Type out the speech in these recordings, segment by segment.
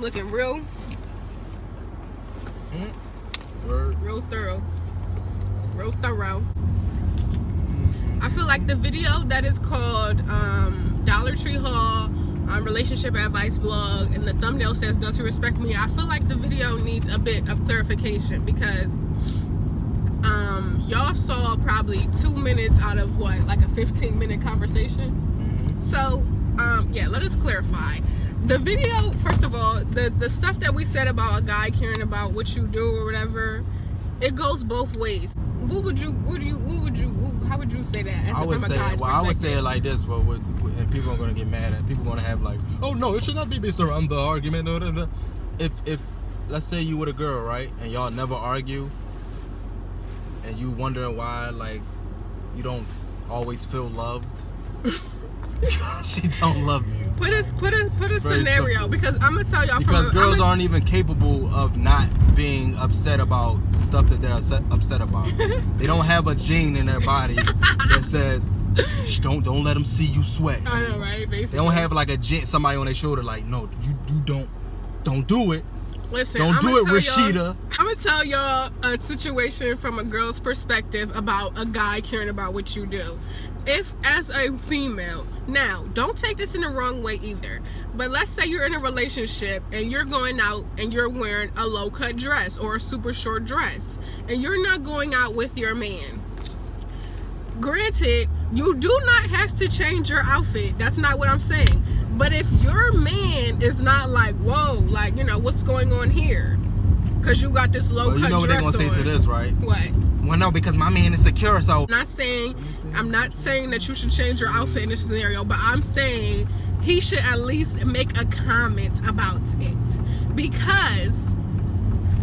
looking real thorough. I feel like the video that is called Dollar Tree Haul relationship advice vlog, and the thumbnail says does he respect me, I feel like the video needs a bit of clarification, because y'all saw probably 2 minutes out of what, like a 15-minute conversation. So yeah, let us clarify the video. First of all, the stuff that we said about a guy caring about what you do or whatever, it goes both ways. How would you say that? I would say it like this, but and people are gonna get mad at. People are gonna have like, oh no, it should not be based around the argument. If let's say you with a girl, right, and y'all never argue, and you wondering why, like, you don't always feel loved. She don't love you. Put a scenario simple. Because I'm gonna tell y'all, because girls aren't even capable of not being upset about stuff that they're upset about. They don't have a gene in their body that says don't let them see you sweat. I know, right? Basically, they don't have like somebody on their shoulder like, no, you don't do it. Listen, don't do it, Rashida. I'm gonna tell y'all a situation from a girl's perspective about a guy caring about what you do. If as a female, now don't take this in the wrong way either, but let's say you're in a relationship and you're going out and you're wearing a low-cut dress or a super short dress, and you're not going out with your man. Granted, you do not have to change your outfit. That's not what I'm saying. But if your man is not like, whoa, like, you know, what's going on here? Because you got this low-cut dress on. You know what they're going to say to this, right? What? Well, no, because my man is secure, so... I'm not saying that you should change your outfit in this scenario, but I'm saying he should at least make a comment about it. Because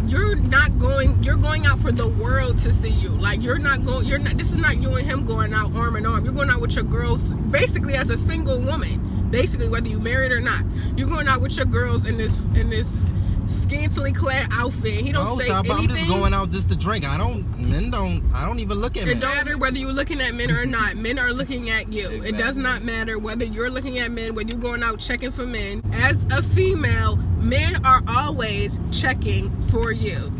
you're going out for the world to see you. Like, this is not you and him going out arm in arm. You're going out with your girls, basically as a single woman. Basically, whether you married or not. You're going out with your girls in this scantily clad outfit. He don't say anything. I'm just going out just to drink. I don't even look at men. It don't matter whether you're looking at men or not. Men are looking at you. Exactly. It does not matter whether you're looking at men, whether you're going out checking for men. As a female, men are always checking for you.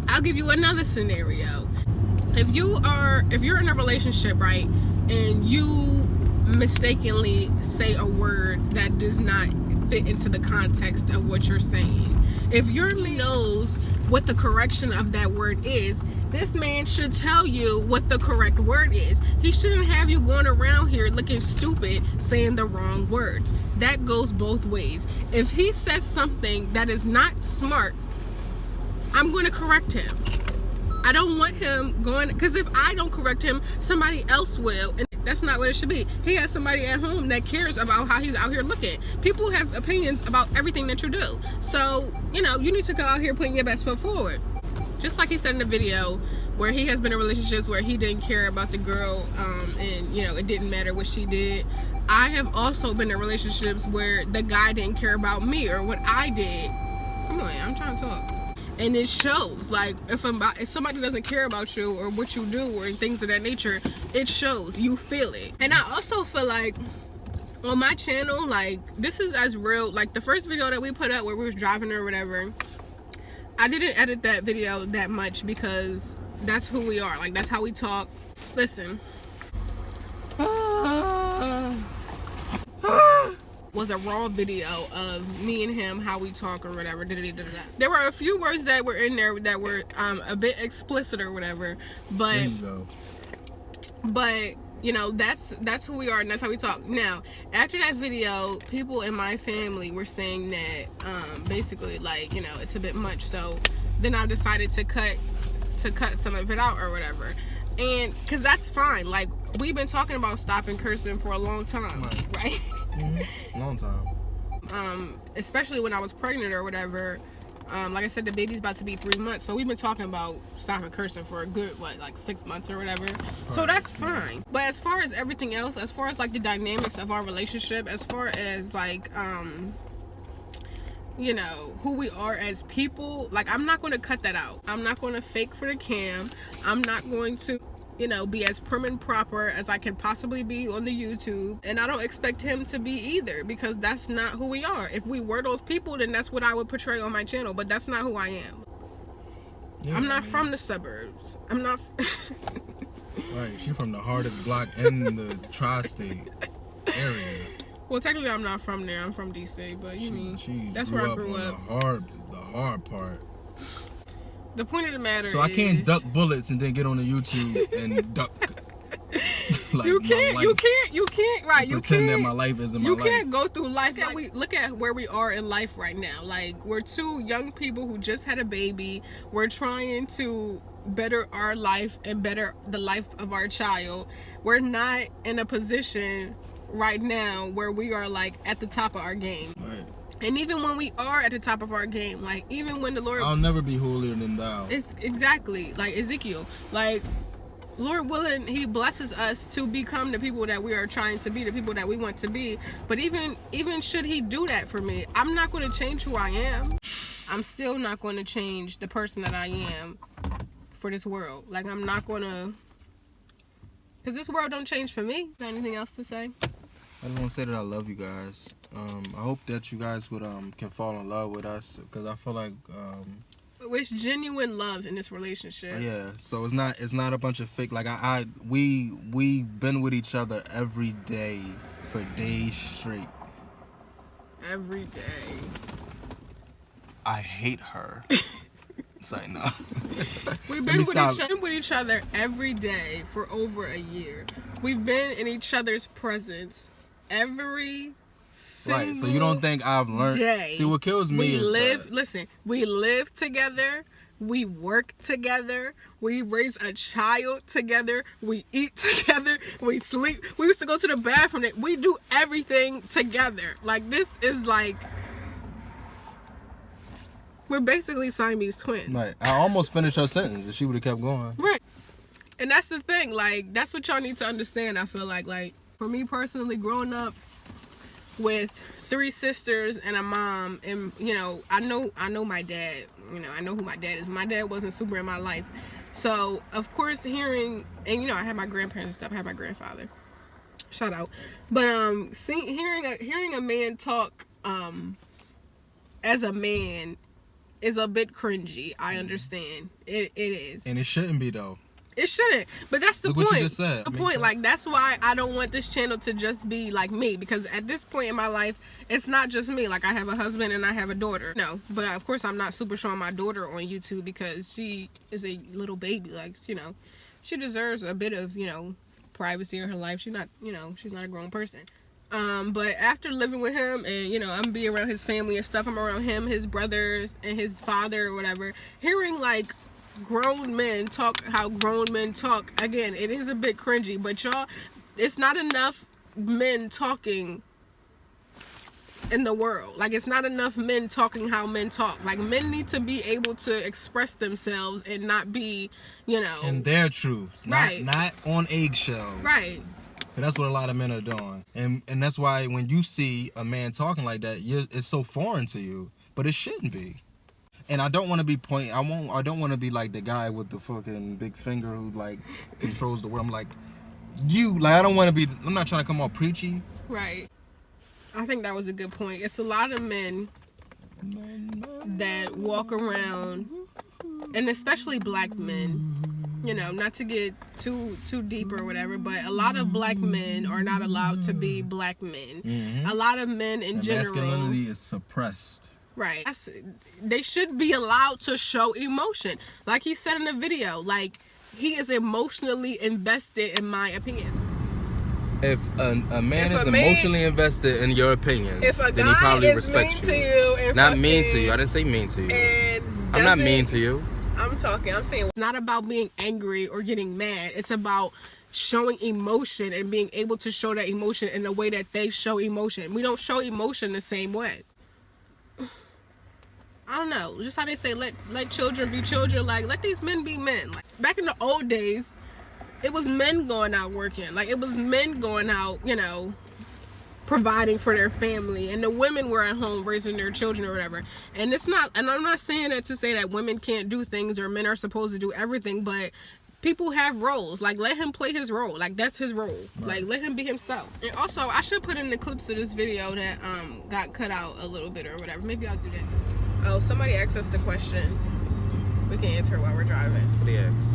I'll give you another scenario. If you're in a relationship, right, and you mistakenly say a word that does not fit into the context of what you're saying. If your man knows what the correction of that word is, this man should tell you what the correct word is. He shouldn't have you going around here looking stupid saying the wrong words. That goes both ways. If he says something that is not smart, I'm going to correct him. I don't want him going, because if I don't correct him, somebody else will, and that's not what it should be. He has somebody at home that cares about how he's out here looking. People have opinions about everything that you do. So, you know, you need to go out here putting your best foot forward. Just like he said in the video, where he has been in relationships where he didn't care about the girl, and, you know, it didn't matter what she did. I have also been in relationships where the guy didn't care about me or what I did. Come on, I'm trying to talk. And it shows. Like, if somebody doesn't care about you or what you do or things of that nature, it shows. You feel it. And I also feel like on my channel, like, this is as real. Like, the first video that we put up where we was driving or whatever, I didn't edit that video that much because that's who we are. Like, that's how we talk. Listen. Was a raw video of me and him, how we talk or whatever. There were a few words that were in there that were a bit explicit or whatever, but you know, that's who we are and that's how we talk. Now, after that video, people in my family were saying that basically, like, you know, it's a bit much. So then I decided to cut some of it out or whatever. And because that's fine. Like, we've been talking about stopping cursing for a long time, right? Mm-hmm. Long time. Especially when I was pregnant or whatever. Like I said, the baby's about to be 3 months, so we've been talking about stopping cursing for a good, like 6 months or whatever. So that's fine. But as far as everything else, as far as like the dynamics of our relationship, as far as like you know, who we are as people, like, I'm not going to cut that out. I'm not going to fake for the cam. I'm not going to be as prim and proper as I can possibly be on the YouTube. And I don't expect him to be either, because that's not who we are. If we were those people, then that's what I would portray on my channel, but that's not who I am. Yeah, I'm not from the suburbs. I'm not. Right, she from the hardest block in the tri-state area. Well, technically, I'm not from there. I'm from DC, but that's where I grew up. The hard part. The point of the matter is, so I can't duck bullets and then get on the YouTube and duck. Like you can't. Right, you pretend can't. that my life isn't my life. You can't go through life. Look at where we are in life right now. Like, we're two young people who just had a baby. We're trying to better our life and better the life of our child. We're not in a position right now where we are like at the top of our game. Right. And even when we are at the top of our game, like even when the Lord, I'll never be holier than thou. It's exactly like Ezekiel. Like, Lord willing, he blesses us to become the people that we are trying to be, the people that we want to be. But even should he do that for me, I'm not going to change who I am. I'm still not going to change the person that I am for this world. Like, I'm not going to, because this world don't change for me. Got anything else to say? I just want to say that I love you guys. I hope that you guys would can fall in love with us, because I feel like it's genuine love in this relationship. Yeah, so it's not a bunch of fake. Like we been with each other every day for days straight. Every day. I hate her. It's like, no. We've been with each other every day for over a year. We've been in each other's presence every single right. So you don't think I've learned? Day. See, what kills me we live together. We work together. We raise a child together. We eat together. We sleep. We used to go to the bathroom. We do everything together. Like, this is like, we're basically Siamese twins. Right. I almost finished her sentence and she would have kept going. Right. And that's the thing. Like, that's what y'all need to understand. I feel like for me personally, growing up with 3 sisters and a mom, and I know my dad. I know who my dad is. My dad wasn't super in my life, so of course hearing, and I had my grandparents and stuff. I had my grandfather. Shout out. But hearing a man talk as a man is a bit cringy. I understand. It is. And it shouldn't be, though. It shouldn't. But that's the point. What you just said. The point. Like, that's why I don't want this channel to just be like me. Because at this point in my life, it's not just me. Like, I have a husband and I have a daughter. No. But of course, I'm not super showing my daughter on YouTube because she is a little baby. Like, she deserves a bit of, privacy in her life. She's not, she's not a grown person. But after living with him and, I'm being around his family and stuff, I'm around him, his brothers, and his father or whatever, hearing, like, grown men talk how grown men talk, again, it is a bit cringy, but y'all, it's not enough men talking in the world. Like, it's not enough men talking how men talk. Like, men need to be able to express themselves and not be, in their truths, right. Not on eggshells. Right. That's what a lot of men are doing, and that's why when you see a man talking like that, it's so foreign to you, but it shouldn't be. And I don't want to be I don't want to be like the guy with the fucking big finger who like controls the world. I'm like, I don't want to be. I'm not trying to come all preachy. Right. I think that was a good point. It's a lot of men that walk around, and especially black men. Not to get too deep or whatever, but a lot of black men are not allowed to be black men. Mm-hmm. A lot of men in general. Masculinity is suppressed. Right. They should be allowed to show emotion. Like he said in the video, like, he is emotionally invested, in my opinion. If a man is emotionally invested in your opinions, then he probably respects you. Not mean to you. I didn't say mean to you. I'm not mean to you. I'm saying it's not about being angry or getting mad. It's about showing emotion and being able to show that emotion in the way that they show emotion. We don't show emotion the same way. I don't know. Just how they say, let children be children. Like, let these men be men. Like, back in the old days, it was men going out working. Like, it was men going out, providing for their family, and the women were at home raising their children or whatever. And I'm not saying that to say that women can't do things or men are supposed to do everything, but people have roles. Like, let him play his role. Like, that's his role. Right. Like, let him be himself. And also, I should put in the clips of this video that got cut out a little bit or whatever. Maybe I'll do that too. Oh, somebody asked us the question. We can answer it while we're driving. What do you ask?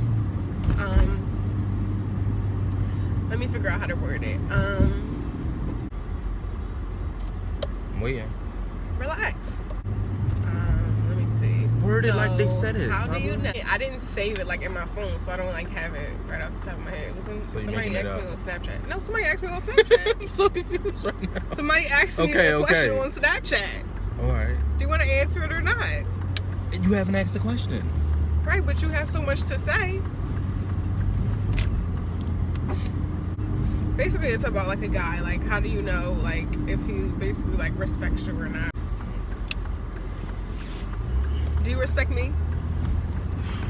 Let me figure out how to word it. I'm waiting. Relax. Let me see. Word it like they said it. How do you know? I didn't save it like in my phone, so I don't like have it right off the top of my head. It was somebody asked me on Snapchat. No, somebody asked me on Snapchat. I'm so confused right now. Somebody asked me a question on Snapchat. All right. Do you want to answer it or not? You haven't asked the question. Right, but you have so much to say. Basically, it's about like a guy. Like, how do you know, like, if he basically like respects you or not? Do you respect me?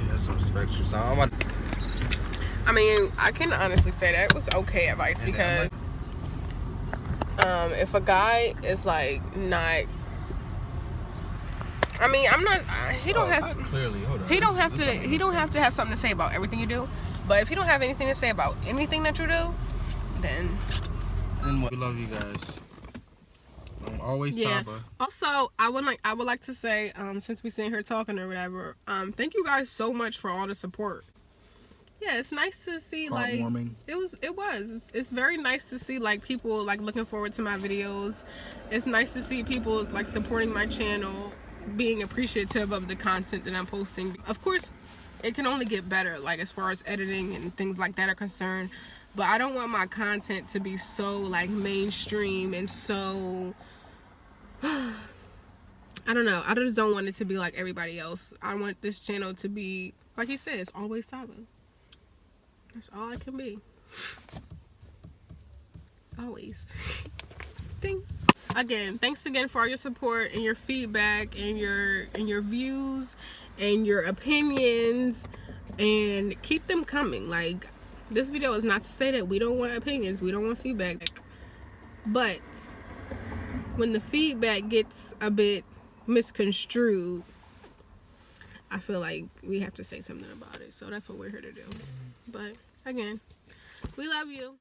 Yes, I respect you. So I mean, I can honestly say that it was okay advice because if a guy is like not, I mean, I'm not. He don't have. Clearly, hold on. He don't have to. He don't have to have something to say about everything you do. But if he don't have anything to say about anything that you do, then what? We love you guys. Always Saba. Also, I would like to say, since we sitting here talking or whatever, thank you guys so much for all the support. Yeah, it's nice to see, like, it's very nice to see, like, people like looking forward to my videos. It's nice to see people like supporting my channel, being appreciative of the content that I'm posting. Of course, it can only get better, like, as far as editing and things like that are concerned. But I don't want my content to be so like mainstream and so I don't know. I just don't want it to be like everybody else. I want this channel to be, like he said, it's always Saba. That's all I can be. Always. Ding. Again, thanks again for all your support and your feedback and your views and your opinions, and keep them coming. Like, this video is not to say that we don't want opinions, we don't want feedback, but when the feedback gets a bit misconstrued, I feel like we have to say something about it. So that's what we're here to do. But again, we love you.